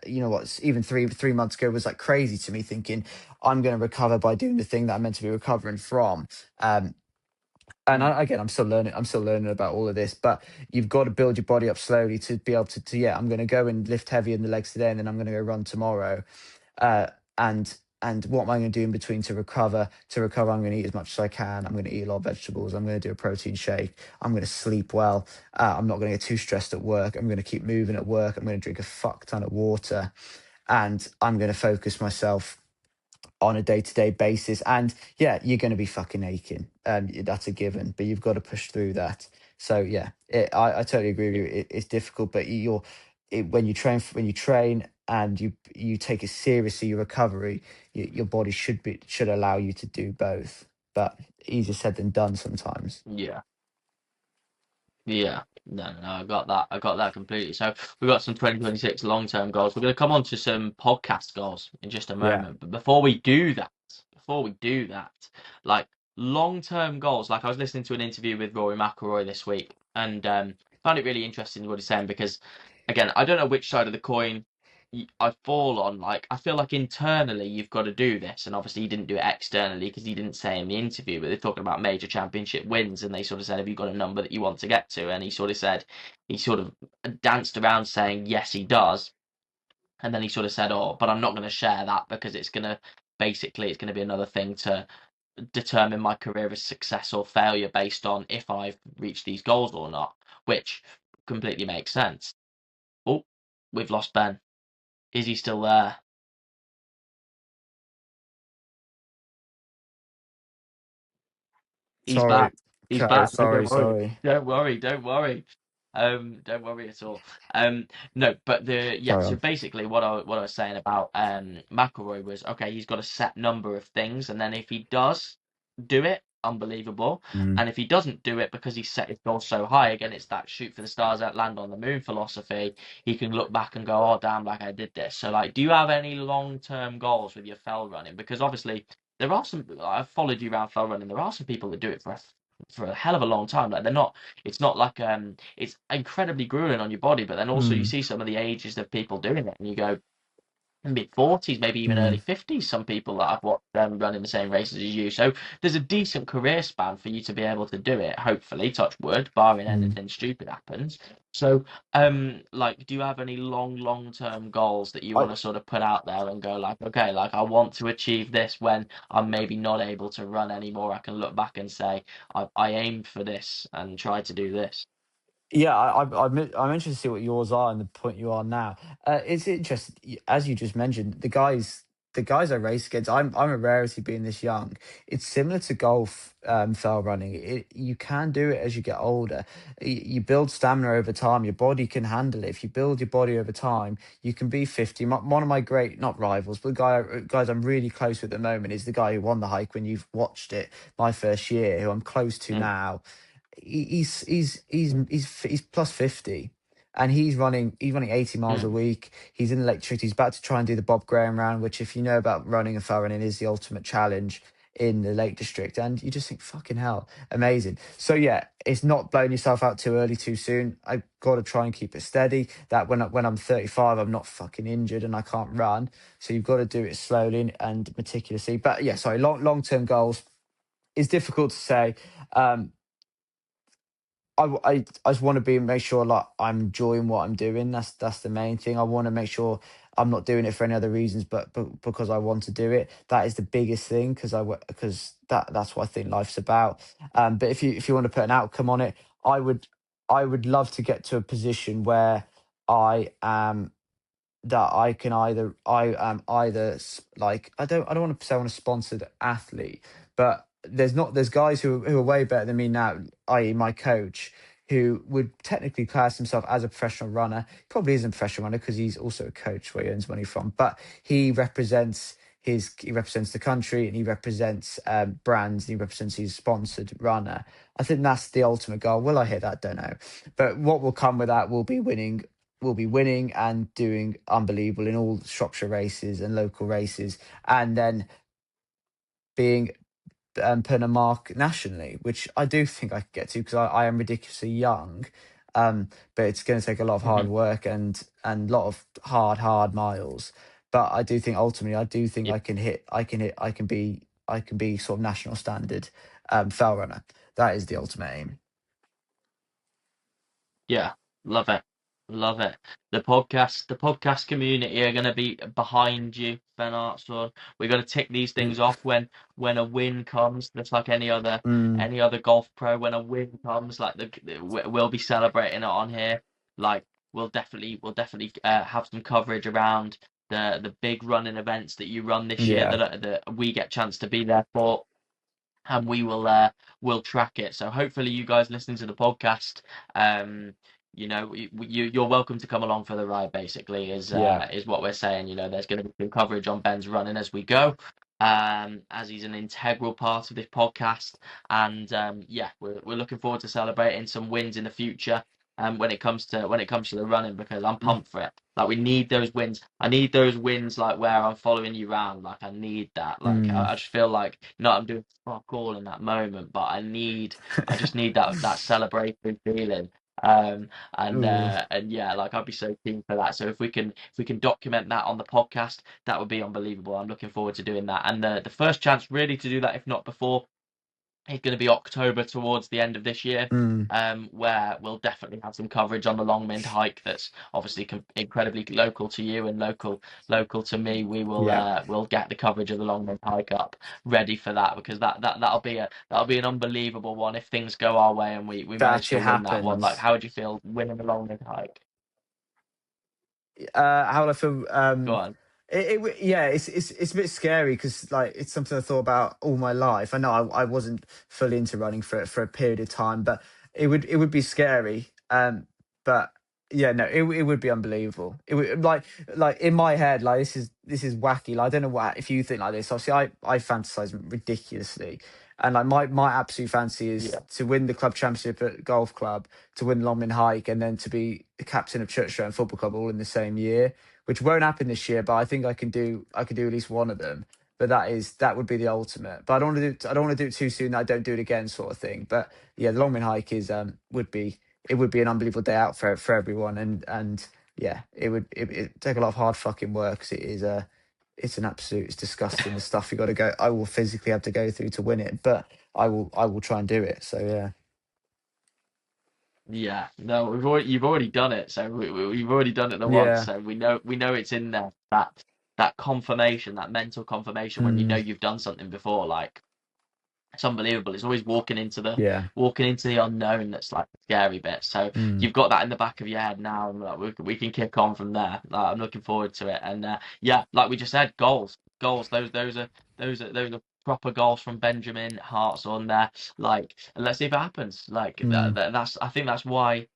you know what, even three months ago was like crazy to me, thinking I'm going to recover by doing the thing that I'm meant to be recovering from. Um, and mm, again, I'm still learning about all of this, but you've got to build your body up slowly to be able to yeah, I'm going to go and lift heavy in the legs today, and then I'm going to go run tomorrow. uh, and what am I going to do in between to recover? To recover, I'm going to eat as much as I can. I'm going to eat a lot of vegetables. I'm going to do a protein shake. I'm going to sleep well. I'm not going to get too stressed at work. I'm going to keep moving at work. I'm going to drink a fuck ton of water, and I'm going to focus myself on a day-to-day basis. And yeah, you're going to be fucking aching. That's a given, but you've got to push through that. So yeah, I totally agree with you. It's difficult, but when you train and you take it seriously, your recovery, your body should allow you to do both. But easier said than done sometimes. yeah. Yeah, no, I got that. I got that completely. So we've got some 2026 long-term goals. We're going to come on to some podcast goals in just a Yeah. moment. But before we do that, like long-term goals, like I was listening to an interview with Rory McIlroy this week and found it really interesting what he's saying because, again, I don't know which side of the coin I fall on. Like, I feel like internally you've got to do this, and obviously he didn't do it externally because he didn't say in the interview. But they're talking about major championship wins, and they sort of said, "Have you got a number that you want to get to?" And he sort of said, he sort of danced around saying, "Yes, he does," and then he sort of said, "Oh, but I'm not going to share that because it's going to be another thing to determine my career as success or failure based on if I've reached these goals or not," which completely makes sense. Oh, we've lost Ben. Is he still there? He's Sorry. back. He's back. No, Sorry. don't worry. Sorry. Don't worry. Don't worry. Don't worry at all. No, but Carry so on. basically what I was saying about McIlroy was okay, he's got a set number of things, and then if he does do it, unbelievable. Mm. And if he doesn't do it because he's set his goal so high, again, it's that shoot for the stars, out land on the moon philosophy. He can look back and go, oh damn, like I did this. So like, do you have any long-term goals with your fell running? Because obviously there are some. I've followed you around fell running. There are some people that do it for a hell of a long time. Like they're not. It's not like it's incredibly grueling on your body. But then also you Mm. see some of the ages of people doing it, and you go, mid 40s, maybe even Mm. early 50s. Some people that I've watched them running the same races as you. So there's a decent career span for you to be able to do it. Hopefully, touch wood, barring Mm. anything stupid happens. So, like, do you have any long term goals that you I want to sort of put out there and go like, okay, like I want to achieve this when I'm maybe not able to run anymore? I can look back and say I aimed for this and tried to do this. Yeah, I mentioned to see what yours are and the point you are now. It's interesting, as you just mentioned, the guys I race against. I'm a rarity being this young. It's similar to golf, fell running. You can do it as you get older. You build stamina over time. Your body can handle it. If you build your body over time, you can be 50. One of my great, not rivals, but guys I'm really close with at the moment is the guy who won the hike when you've watched it my first year, who I'm close to Mm, now. He's plus 50, and he's running 80 miles a mm, week. He's in electric. He's about to try and do the Bob Graham round, which, if you know about running and fell running, is the ultimate challenge in the Lake District. And you just think, fucking hell, amazing. So yeah, it's not blowing yourself out too early, too soon. I got to try and keep it steady. That when I'm 35, I'm not fucking injured and I can't run. So you've got to do it slowly and meticulously. But yeah, sorry, long-term goals is difficult to say. Um, I just want to be make sure like I'm enjoying what I'm doing. That's the main thing. I want to make sure I'm not doing it for any other reasons, but because I want to do it. That is the biggest thing because that's what I think life's about. But if you want to put an outcome on it, I would I would love to get to a position where I am that I am either like I don't want to say I'm a sponsored athlete, but there's guys who are way better than me now, i.e. my coach, who would technically class himself as a professional runner. Probably isn't a professional runner because he's also a coach where he earns money from, but he represents the country and he represents brands and he represents his sponsored runner. I think that's the ultimate goal. Will I hit that? Don't know, but what will come with that will be winning and doing unbelievable in all Shropshire races and local races, and then being putting a mark nationally, which I do think I could get to because I am ridiculously young. But it's going to take a lot of hard mhm. work and a lot of hard miles. But I do think ultimately, I do think Yeah, I can be sort of national standard fell runner. That is the ultimate aim. yeah, love it, love it. The podcast community are going to be behind you, Ben Hartshorne. We're going to tick these things off when a win comes, just like Mm, any other golf pro. When a win comes, like we'll be celebrating it on here. Like we'll definitely have some coverage around the big running events that you run this year yeah, that we get chance to be there for, and we'll track it. So hopefully you guys listening to the podcast, um, you're welcome to come along for the ride. Basically, yeah. is what we're saying. There's going to be some coverage on Ben's running as we go, as he's an integral part of this podcast. And yeah, we're looking forward to celebrating some wins in the future. When it comes to the running, because I'm Mm, pumped for it. Like we need those wins. I need those wins, like where I'm following you around. Like I need that. Like mm. I just feel like I'm doing fuck all in that moment, but I just need that celebratory feeling. Um, and Ooh. and yeah, like I'd be so keen for that. So if we can document that on the podcast, that would be unbelievable. I'm looking forward to doing that. And the first chance really to do that, if not before, it's going to be October towards the end of this year, Mm. where we'll definitely have some coverage on the Longmynd hike. That's obviously incredibly local to you and local to me. Yeah, We'll get the coverage of the Longmynd hike up ready for that, because that'll be an unbelievable one if things go our way and we that manage actually to win that one. Like, happens. how would you feel winning the Longmynd hike? How will I feel? Go on. Yeah, it's a bit scary because like it's something I thought about all my life. I know I wasn't fully into running for a period of time, but it would be scary. But yeah, no, it would be unbelievable. It would like in my head, like this is wacky. Like I don't know what if you think like this. Obviously, I fantasize ridiculously, and like my absolute fancy is Yeah. to win the club championship at golf club, to win Longman Hike, and then to be the captain of Church Football Club all in the same year, which won't happen this year. But I think I could do at least one of them. But that would be the ultimate. But I don't want to do it too soon. I don't do it again, sort of thing. But yeah, the Longman Hike is would be an unbelievable day out for everyone, and yeah, it take a lot of hard fucking work 'cause it's an absolute, it's disgusting the stuff you got to go. I will physically have to go through to win it, but I will try and do it. So yeah, Yeah, no, you've already done it. So we've already done it the once. yeah, So we know it's in there. That confirmation, that mental confirmation when you know mm, you've done something before. Like It's unbelievable. It's always Yeah. walking into the unknown that's like the scary bit. So Mm. you've got that in the back of your head now, and like, we can kick on from there. I'm looking forward to it. And yeah, like we just said, goals. Those are proper goals from Benjamin Hartshorne there. Like, and let's see if it happens. Like Mm. that's I think that's why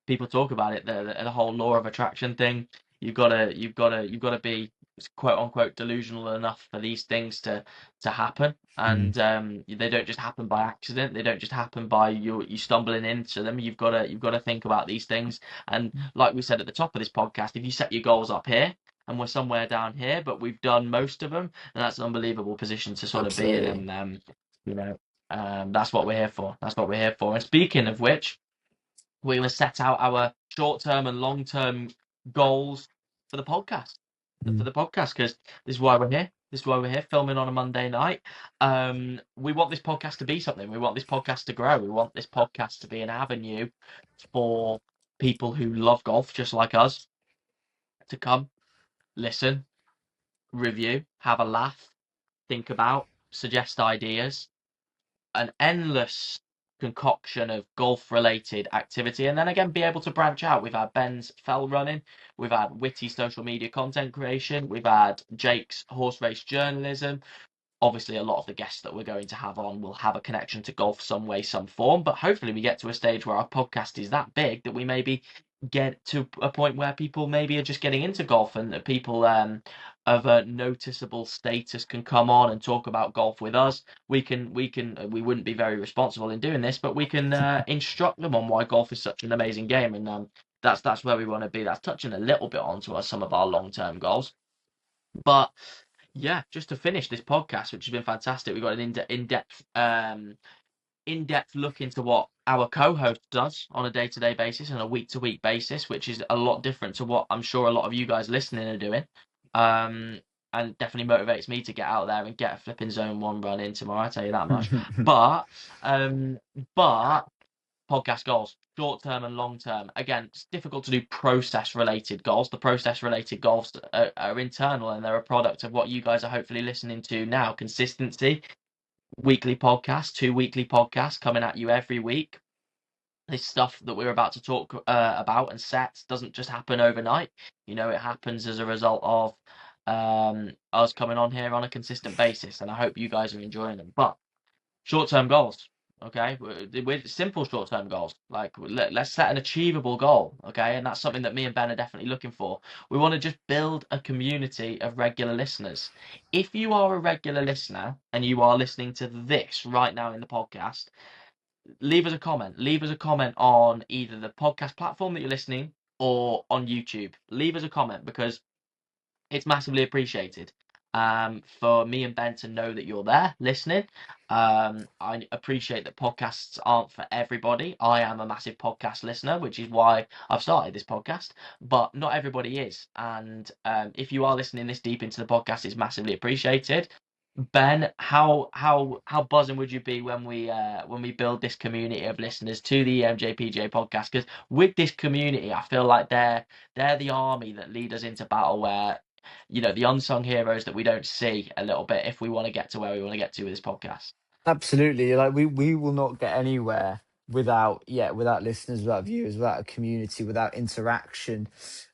people talk about it, the whole law of attraction thing. You've gotta be quote unquote delusional enough for these things to happen, Mm. and they don't just happen by accident. They don't just happen by you stumbling into them. You've got to think about these things, and like we said at the top of this podcast, if you set your goals up here and we're somewhere down here, but we've done most of them, and that's an unbelievable position to sort of be in, Absolutely. and you know, that's what we're here for. That's what we're here for. And speaking of which, we're going to set out our short-term and long-term goals for the podcast. For Mm. the podcast, because this is why we're here. This is why we're here, filming on a Monday night. We want this podcast to be something. We want this podcast to grow. We want this podcast to be an avenue for people who love golf, just like us, to come, listen, review, have a laugh, think about, suggest ideas, an endless concoction of golf related activity, and then again be able to branch out. We've had Ben's fell running, we've had witty social media content creation, we've had Jake's horse race journalism. Obviously, a lot of the guests that we're going to have on will have a connection to golf some way, some form, but hopefully we get to a stage where our podcast is that big that we maybe get to a point where people maybe are just getting into golf, and people of a noticeable status can come on and talk about golf with us. We wouldn't be very responsible in doing this, but we can instruct them on why golf is such an amazing game, and that's where we want to be. That's touching a little bit onto some of our long-term goals. But yeah, just to finish this podcast, which has been fantastic, we've got an in-depth look into what our co-host does on a day-to-day basis and a week-to-week basis, which is a lot different to what I'm sure a lot of you guys listening are doing. Um, and definitely motivates me to get out there and get a flipping zone one run in tomorrow. I tell you that much. But um, but podcast goals, short term and long term. Again, it's difficult to do process related goals. The process related goals are internal, and they're a product of what you guys are hopefully listening to now. Consistency, weekly podcasts, 2 weekly podcasts coming at you every week. This stuff that we're about to talk about and set doesn't just happen overnight. It happens as a result of us coming on here on a consistent basis, and I hope you guys are enjoying them. But short-term goals, okay, with simple short-term goals, like let's set an achievable goal, okay, and that's something that me and Ben are definitely looking for. We want to just build a community of regular listeners. If you are a regular listener and you are listening to this right now in the podcast, leave us a comment on either the podcast platform that you're listening or on YouTube. Leave us a comment, because it's massively appreciated. For me and Ben to know that you're there listening. I appreciate that podcasts aren't for everybody. I am a massive podcast listener, which is why I've started this podcast, but not everybody is. And if you are listening this deep into the podcast, it's massively appreciated. Ben, how buzzing would you be when we build this community of listeners to the MJPJ podcast? Because with this community, I feel like they're the army that lead us into battle, where the unsung heroes that we don't see a little bit if we want to get to where we want to get to with this podcast. Absolutely. Like we will not get anywhere without listeners, without viewers, without a community, without interaction,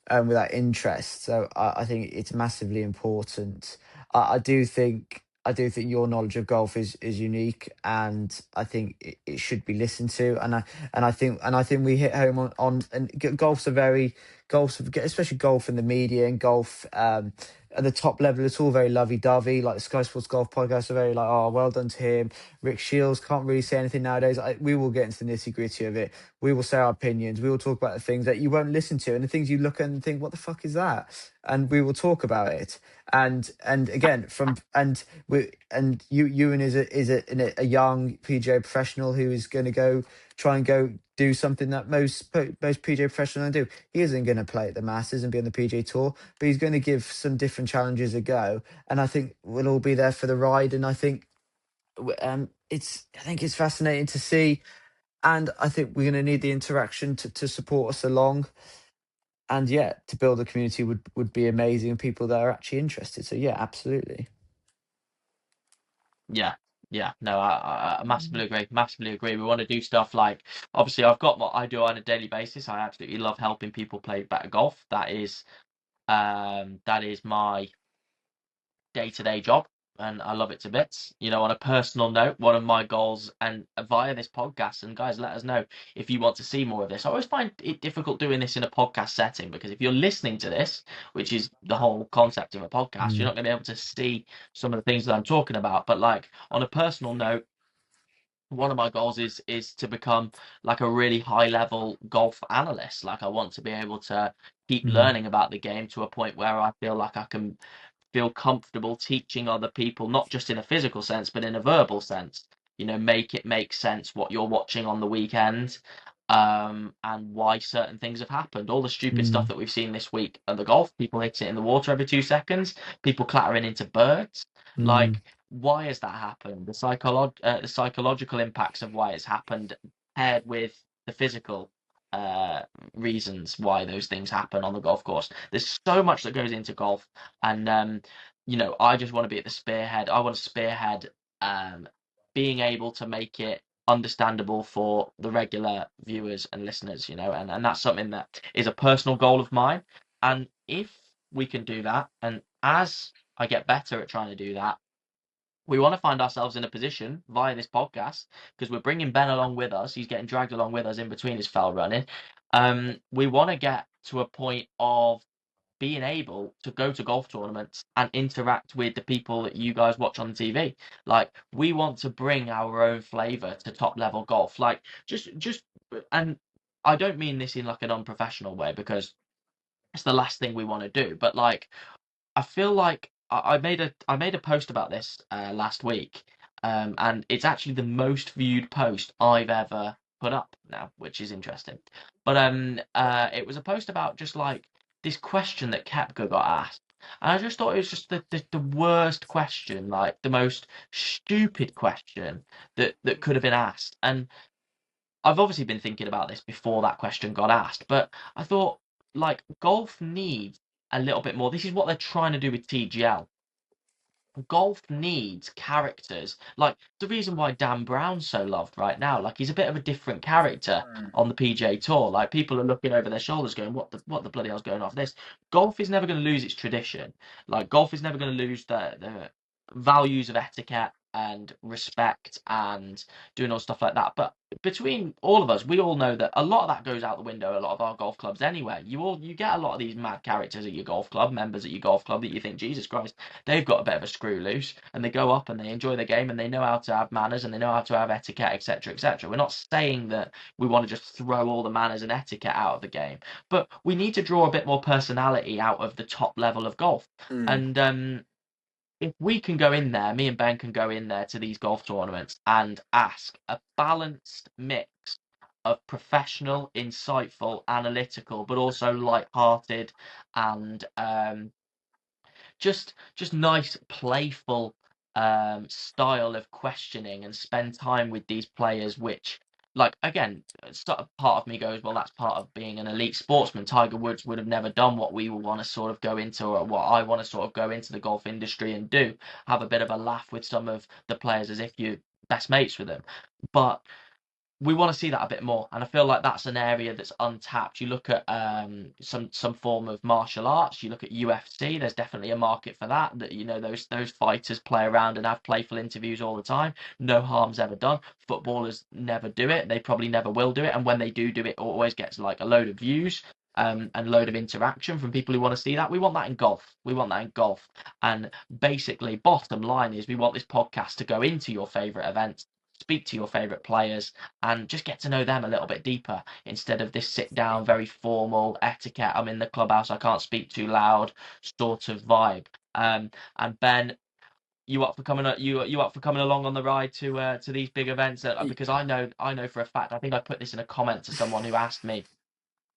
and without interest. So I think it's massively important. I do think your knowledge of golf is unique, and I think it should be listened to. And I think we hit home on and golf's especially golf in the media and golf. At the top level, it's all very lovey-dovey. Like the Sky Sports Golf podcast are very like, oh, well done to him. Rick Shields can't really say anything nowadays. We will get into the nitty-gritty of it. We will say our opinions. We will talk about the things that you won't listen to and the things you look at and think, what the fuck is that? And we will talk about it. And again, Euan is a young PGA professional who is going to try and go do something that most PGA professionals don't do. He isn't going to play at the Masters and be on the PGA Tour, but he's going to give some different challenges a go. And I think we'll all be there for the ride. And I think it's fascinating to see. And I think we're going to need the interaction to support us along. And yeah, to build a community would be amazing. People that are actually interested. So yeah, absolutely. Yeah, Yeah, no, I massively agree. Massively agree. We want to do stuff like, obviously, I've got what I do on a daily basis. I absolutely love helping people play better golf. That is my day-to-day job, and I love it to bits. You know, on a personal note, one of my goals, and via this podcast, and guys, let us know if you want to see more of this. I always find it difficult doing this in a podcast setting because if you're listening to this, which is the whole concept of a podcast, you're Mm, not going to be able to see some of the things that I'm talking about. But like on a personal note, one of my goals is to become like a really high level golf analyst. Like I want to be able to keep mm, learning about the game to a point where I feel like I can feel comfortable teaching other people, not just in a physical sense, but in a verbal sense. You know, make it make sense what you're watching on the weekend, and why certain things have happened. All the stupid stuff mm, that we've seen this week at the golf, people hitting it in the water every 2 seconds, people clattering into birds. mm, Like, why has that happened? The psychological impacts of why it's happened, paired with the physical uh reasons why those things happen on the golf course. There's so much that goes into golf, and you know, I just want to be at the spearhead. I want to spearhead um being able to make it understandable for the regular viewers and listeners, you know, and that's something that is a personal goal of mine. And if we can do that, and as I get better at trying to do that, we want to find ourselves in a position via this podcast, because we're bringing Ben along with us. He's getting dragged along with us in between his fell running. We want to get to a point of being able to go to golf tournaments and interact with the people that you guys watch on TV. Like, we want to bring our own flavor to top level golf. Like, just, and I don't mean this in like an unprofessional way, because it's the last thing we want to do. But like, I feel like I made a post about this last week, and it's actually the most viewed post I've ever put up now, which is interesting. But it was a post about just like this question that Kepka got asked, and I just thought it was just the worst question, like the most stupid question that could have been asked. And I've obviously been thinking about this before that question got asked, but I thought, like, golf needs a little bit more. This is what they're trying to do with TGL. Golf needs characters. Like, the reason why Dan Brown's so loved right now, like, he's a bit of a different character mm, on the PGA Tour. Like, people are looking over their shoulders going, what the bloody hell's going off this? Golf is never going to lose its tradition. Like, golf is never going to lose the values of etiquette and respect and doing all stuff like that. But between all of us, we all know that a lot of that goes out the window. A lot of our golf clubs, anyway. You get a lot of these mad characters at your golf club, members at your golf club, that you think, Jesus Christ, they've got a bit of a screw loose, and they go up and they enjoy the game, and they know how to have manners, and they know how to have etiquette, etc., etc. We're not saying that we want to just throw all the manners and etiquette out of the game, but we need to draw a bit more personality out of the top level of golf. mm. And if we can go in there, me and Ben can go in there to these golf tournaments and ask a balanced mix of professional, insightful, analytical, but also light-hearted and just nice, playful style of questioning, and spend time with these players, which, like, again, part of me goes, well, that's part of being an elite sportsman. Tiger Woods would have never done what we want to sort of go into, or what I want to sort of go into the golf industry and do, have a bit of a laugh with some of the players as if you're best mates with them. But we want to see that a bit more, and I feel like that's an area that's untapped. You look at some form of martial arts. You look at UFC. There's definitely a market for that. That, you know, those fighters play around and have playful interviews all the time. No harm's ever done. Footballers never do it. They probably never will do it. And when they do it, it always gets like a load of views. And a load of interaction from people who want to see that. We want that in golf. We want that in golf. And basically, bottom line is, we want this podcast to go into your favorite events, speak to your favorite players, and just get to know them a little bit deeper, instead of this sit down, very formal etiquette, I'm in the clubhouse, I can't speak too loud sort of vibe. And Ben, you up for coming along on the ride to these big events? Because I know for a fact, I think I put this in a comment to someone who asked me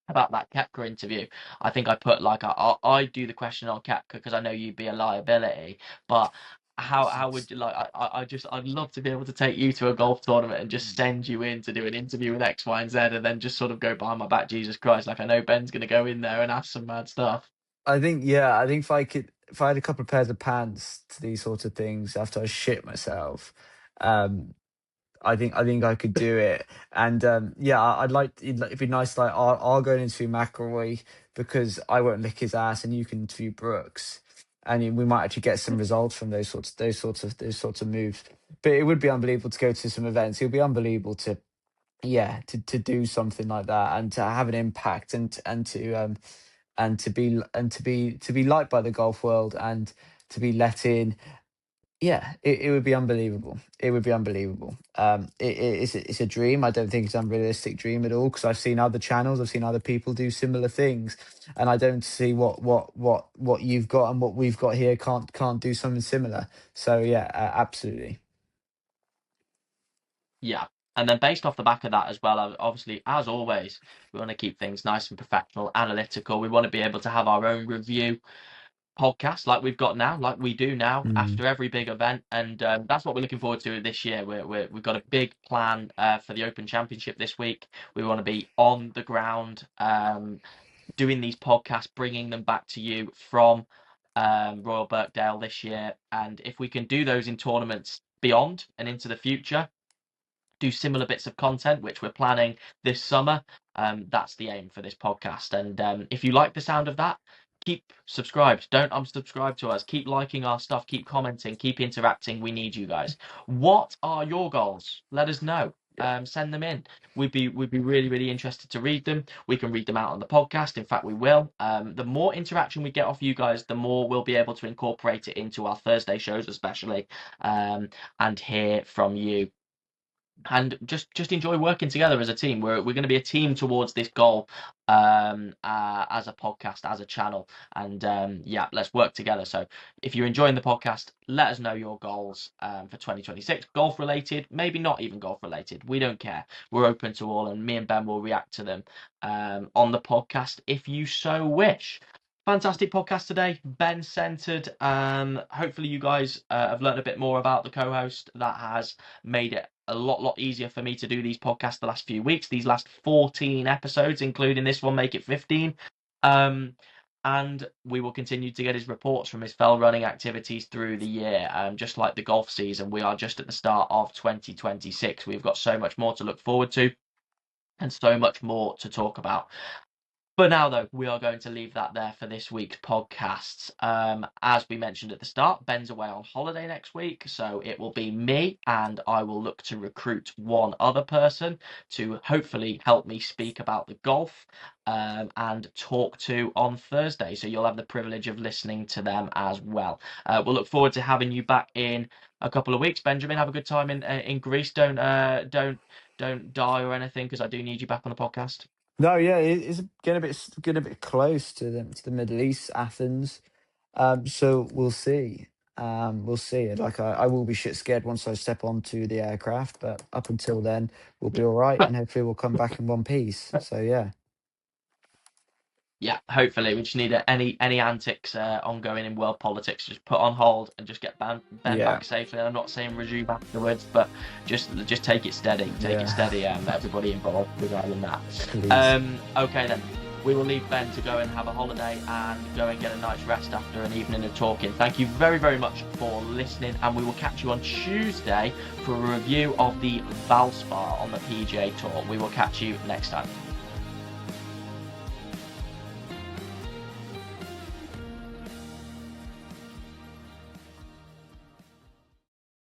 about that Kepka interview. I think I put like I do the question on Kepka because I know you'd be a liability. But how would you like? I'd love to be able to take you to a golf tournament and just send you in to do an interview with X, Y, and Z, and then just sort of go behind my back. Jesus Christ! Like, I know Ben's gonna go in there and ask some mad stuff. I think, yeah, I think if I had a couple of pairs of pants to these sorts of things after I shit myself, I think I could do it, and yeah, I'd like it'd be nice. Like I'll go and interview McElroy because I won't lick his ass, and you can interview Brooks, and we might actually get some results from those sorts of moves. But it would be unbelievable to go to some events. It would be unbelievable to yeah to do something like that and to have an impact and to be liked by the golf world and to be let in. Yeah, it would be unbelievable. It would be unbelievable. It's a dream. I don't think it's an unrealistic dream at all because I've seen other channels, I've seen other people do similar things, and I don't see what you've got and what we've got here can't do something similar. So yeah, absolutely. Yeah. And then based off the back of that as well, obviously, as always, we want to keep things nice and professional, analytical. We want to be able to have our own review podcast like we've got now, like we do now Mm. after every big event. And that's what we're looking forward to this year. We've got a big plan for the Open Championship this week. We want to be on the ground doing these podcasts, bringing them back to you from Royal Birkdale this year. And if we can do those in tournaments beyond and into the future, do similar bits of content, which we're planning this summer. That's the aim for this podcast. And if you like the sound of that, keep subscribed. Don't unsubscribe to us. Keep liking our stuff. Keep commenting. Keep interacting. We need you guys. What are your goals? Let us know. Send them in. We'd be really really interested to read them. We can read them out on the podcast. In fact, we will. The more interaction we get off you guys, the more we'll be able to incorporate it into our Thursday shows, especially, and hear from you and just enjoy working together as a team. We're going to be a team towards this goal, as a podcast, as a channel, and yeah, let's work together. So if you're enjoying the podcast, let us know your goals for 2026, golf related, maybe not even golf related. We don't care. We're open to all, and me and Ben will react to them on the podcast if you so wish. Fantastic podcast today, Ben centered. Hopefully you guys have learned a bit more about the co-host. That has made it a lot easier for me to do these podcasts the last few weeks. These last 14 episodes, including this one, make it 15. And we will continue to get his reports from his fell running activities through the year. Just like the golf season, we are just at the start of 2026. We've got so much more to look forward to and so much more to talk about. For now, though, we are going to leave that there for this week's podcasts. As we mentioned at the start, Ben's away on holiday next week, so it will be me, and I will look to recruit one other person to hopefully help me speak about the golf and talk to on Thursday. So you'll have the privilege of listening to them as well. We'll look forward to having you back in a couple of weeks. Benjamin, have a good time in Greece. Don't die or anything, because I do need you back on the podcast. No, yeah, it's getting a bit close to the Middle East, Athens. So we'll see. We'll see. Like I will be shit scared once I step onto the aircraft, but up until then, we'll be all right, and hopefully we'll come back in one piece. So yeah, Yeah, hopefully we just need any antics ongoing in world politics just put on hold and just get Ben yeah, back safely. And I'm not saying resume afterwards, but just take it steady, yeah. everybody involved regarding that. Please. Okay then, we will leave Ben to go and have a holiday and go and get a night's rest after an evening of talking. Thank you very much for listening, and we will catch you on Tuesday for a review of the Valspar on the PGA Tour. We will catch you next time.